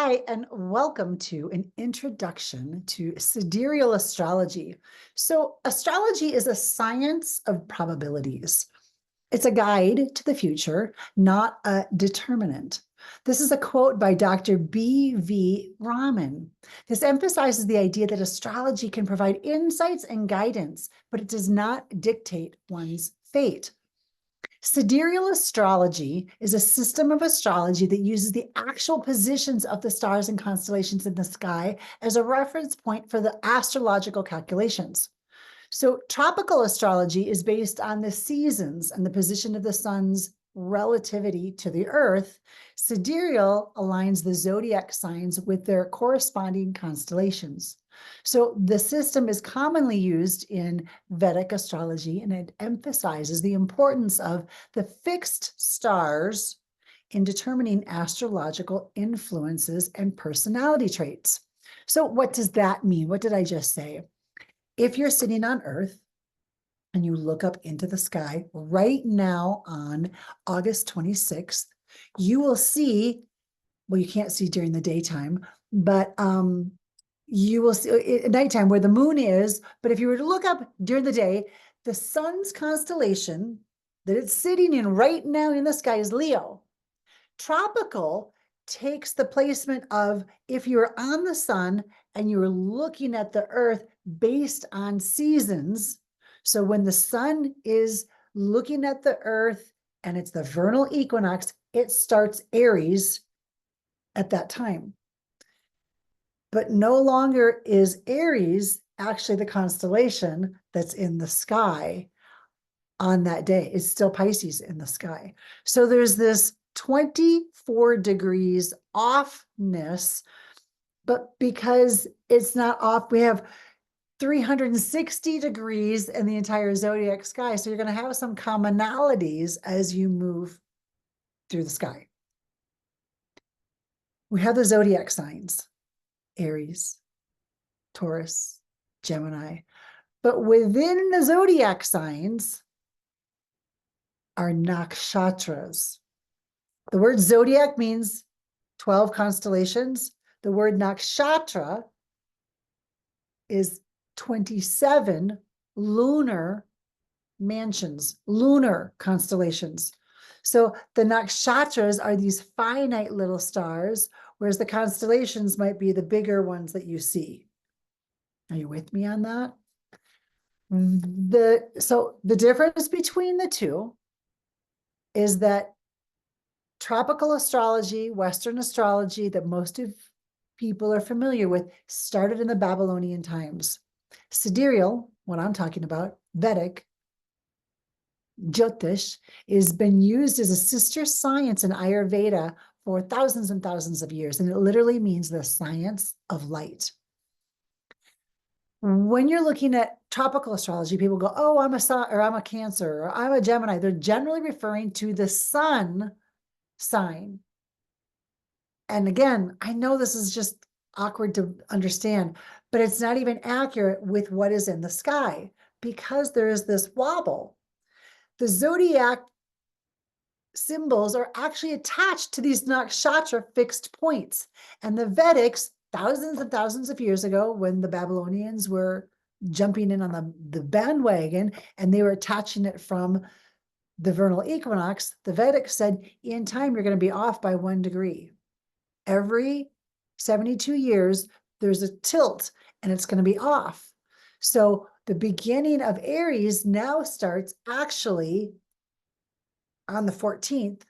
Hi, and welcome to an introduction to sidereal astrology. So, astrology is a science of probabilities. It's a guide to the future, not a determinant. This is a quote by Dr. B.V. Raman. This emphasizes the idea that astrology can provide insights and guidance, but it does not dictate one's fate. Sidereal astrology is a system of astrology that uses the actual positions of the stars and constellations in the sky as a reference point for the astrological calculations. So, tropical astrology is based on the seasons and the position of the sun's relativity to the earth. Sidereal aligns the zodiac signs with their corresponding constellations. So the system is commonly used in Vedic astrology, and it emphasizes the importance of the fixed stars in determining astrological influences and personality traits. So what does that mean? What did I just say? If you're sitting on Earth and you look up into the sky right now on August 26th, you will see, well, you can't see during the daytime, but you will see at nighttime where the moon is. But if you were to look up during the day, the sun's constellation that it's sitting in right now in the sky is Leo. Tropical takes the placement of if you're on the sun and you're looking at the earth based on seasons. So when the sun is looking at the earth and it's the vernal equinox, it starts Aries at that time. But no longer is Aries actually the constellation that's in the sky on that day. It's still Pisces in the sky. So there's this 24 degrees offness, but because it's not off, we have 360 degrees in the entire zodiac sky. So you're going to have some commonalities as you move through the sky. We have the zodiac signs: Aries, Taurus, Gemini. But within the zodiac signs are nakshatras. The word zodiac means 12 constellations. The word nakshatra is 27 lunar mansions, lunar constellations. So the nakshatras are these finite little stars, whereas the constellations might be the bigger ones that you see. Are you with me on that? So the difference between the two is that tropical astrology, Western astrology that most of people are familiar with, started in the Babylonian times. Sidereal, what I'm talking about, Vedic, Jyotish, has been used as a sister science in Ayurveda for thousands and thousands of years, and it literally means the science of light. When you're looking at tropical astrology, people go, oh, I'm a Cancer, or I'm a Gemini. They're generally referring to the sun sign. And again, I know this is just awkward to understand, but it's not even accurate with what is in the sky because there is this wobble. The zodiac symbols are actually attached to these nakshatra fixed points. And the Vedics, thousands and thousands of years ago, when the Babylonians were jumping in on the bandwagon and they were attaching it from the vernal equinox, the Vedics said, in time, you're going to be off by 1 degree. Every 72 years, there's a tilt and it's going to be off. So the beginning of Aries now starts actually on the 14th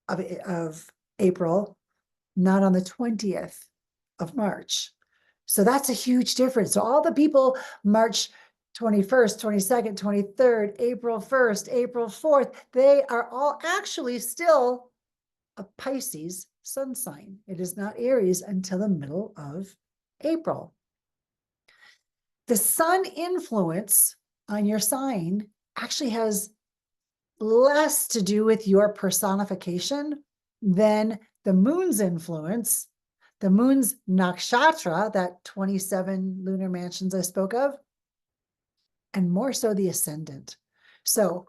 of April, not on the 20th of March. So that's a huge difference. So all the people March 21st, 22nd, 23rd, April 1st, April 4th, they are all actually still a Pisces sun sign. It is not Aries until the middle of April. The sun influence on your sign actually has less to do with your personification than the moon's influence, the moon's nakshatra, that 27 lunar mansions I spoke of, and more so the ascendant. So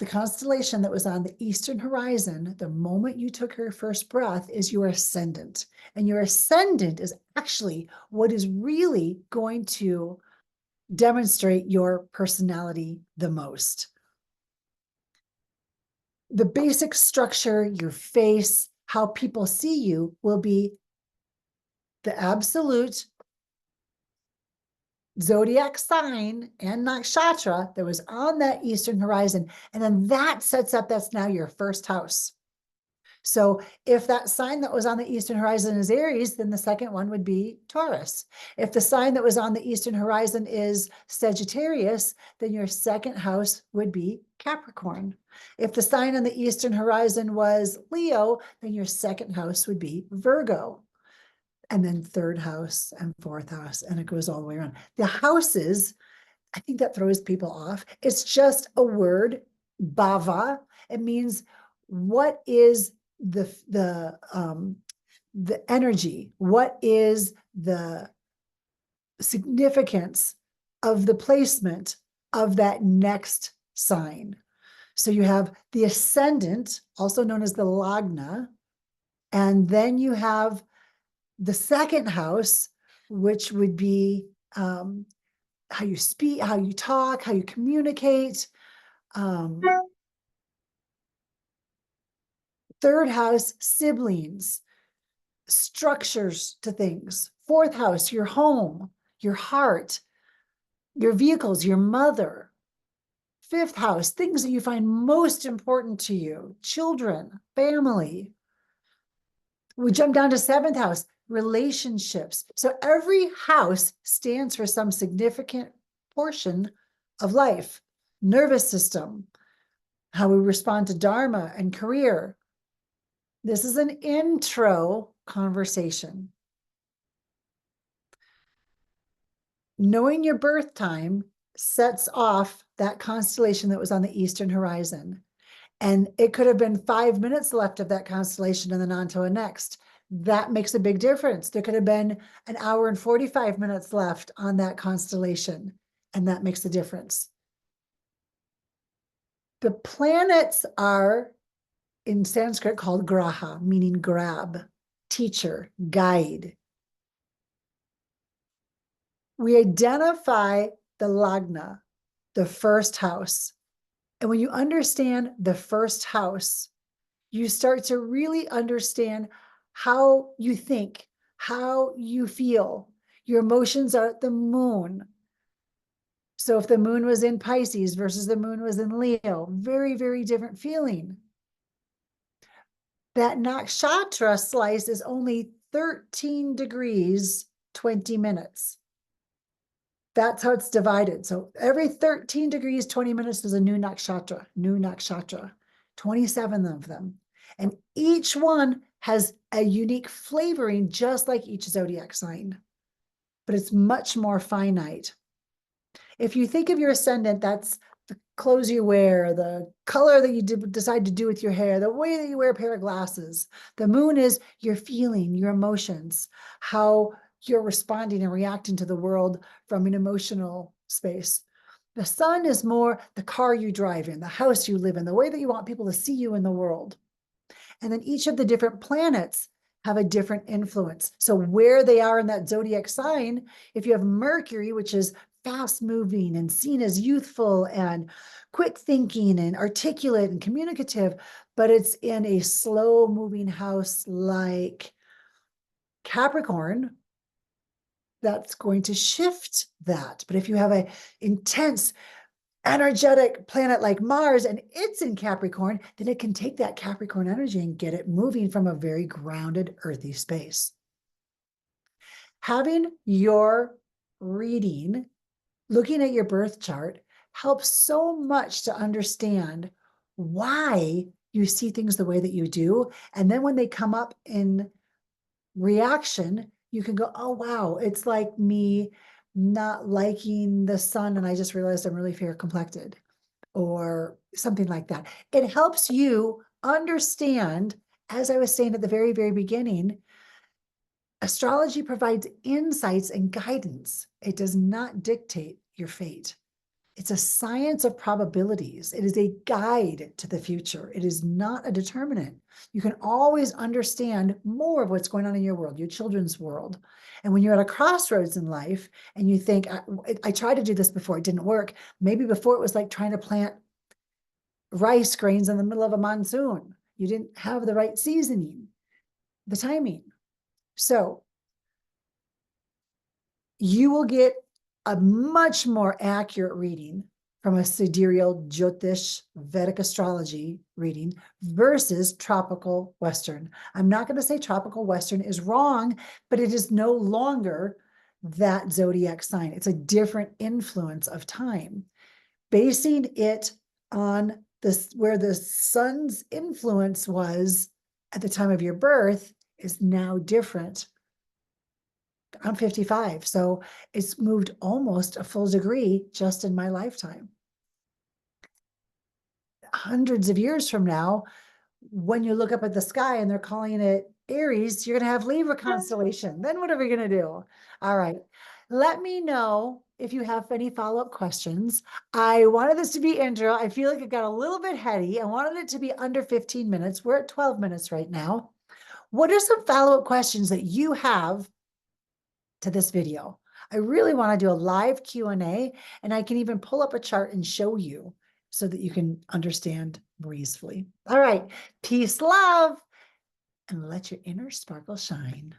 The constellation that was on the eastern horizon, the moment you took your first breath, is your ascendant. And your ascendant is actually what is really going to demonstrate your personality the most. The basic structure, your face, how people see you will be the absolute zodiac sign and nakshatra that was on that eastern horizon. And then that sets up, that's now your first house. So if that sign that was on the eastern horizon is Aries, then the second one would be Taurus. If the sign that was on the eastern horizon is Sagittarius, then your second house would be Capricorn. If the sign on the eastern horizon was Leo, then your second house would be Virgo. And then third house and fourth house, and it goes all the way around. The houses, I think that throws people off. It's just a word, bhava. It means what is the energy? What is the significance of the placement of that next sign? So you have the ascendant, also known as the lagna, and then you have the second house, which would be how you speak, how you talk, how you communicate. Third house, siblings, structures to things. Fourth house, your home, your heart, your vehicles, your mother. Fifth house, things that you find most important to you, children, family. We jump down to seventh house, relationships. So every house stands for some significant portion of life. Nervous system, how we respond to dharma and career. This is an intro conversation. Knowing your birth time sets off that constellation that was on the eastern horizon. And it could have been 5 minutes left of that constellation and then on to a next. That makes a big difference. There could have been an hour and 45 minutes left on that constellation, and that makes a difference. The planets are in Sanskrit called graha, meaning grab, teacher, guide. We identify the lagna, the first house. And when you understand the first house, you start to really understand how you think, how you feel. Your emotions are at the moon. So if the moon was in Pisces versus the moon was in Leo, very, very different feeling. That nakshatra slice is only 13 degrees, 20 minutes. That's how it's divided. So every 13 degrees, 20 minutes is a new nakshatra, 27 of them. And each one has a unique flavoring, just like each zodiac sign, but it's much more finite. If you think of your ascendant, that's the clothes you wear, the color that you decide to do with your hair, the way that you wear a pair of glasses. The moon is your feeling, your emotions, how you're responding and reacting to the world from an emotional space. The sun is more the car you drive in, the house you live in, the way that you want people to see you in the world. And then each of the different planets have a different influence. So where they are in that zodiac sign, if you have Mercury, which is fast moving and seen as youthful and quick thinking and articulate and communicative, but it's in a slow moving house like Capricorn, that's going to shift that. But if you have an intense, energetic planet like Mars and it's in Capricorn, then it can take that Capricorn energy and get it moving from a very grounded, earthy space. Having your reading, looking at your birth chart, helps so much to understand why you see things the way that you do. And then when they come up in reaction, you can go, oh, wow, it's like me not liking the sun and I just realized I'm really fair complected or something like that. It helps you understand, as I was saying at the very, very beginning, astrology provides insights and guidance. It does not dictate your fate. It's a science of probabilities. It is a guide to the future. It is not a determinant. You can always understand more of what's going on in your world, your children's world. And when you're at a crossroads in life and you think, I tried to do this before, it didn't work. Maybe before it was like trying to plant rice grains in the middle of a monsoon. You didn't have the right seasoning, the timing. So you will get a much more accurate reading from a sidereal Jyotish Vedic astrology reading versus tropical Western. I'm not going to say tropical Western is wrong, but it is no longer that zodiac sign. It's a different influence of time. Basing it on this, where the sun's influence was at the time of your birth is now different. I'm 55, so it's moved almost a full degree just in my lifetime. Hundreds of years from now, when you look up at the sky and they're calling it Aries, you're going to have Libra constellation. Then what are we going to do? All right. Let me know if you have any follow-up questions. I wanted this to be intro. I feel like it got a little bit heady. I wanted it to be under 15 minutes. We're at 12 minutes right now. What are some follow-up questions that you have to this video? I really want to do a live Q&A, and I can even pull up a chart and show you so that you can understand more easily. All right. Peace, love, and let your inner sparkle shine.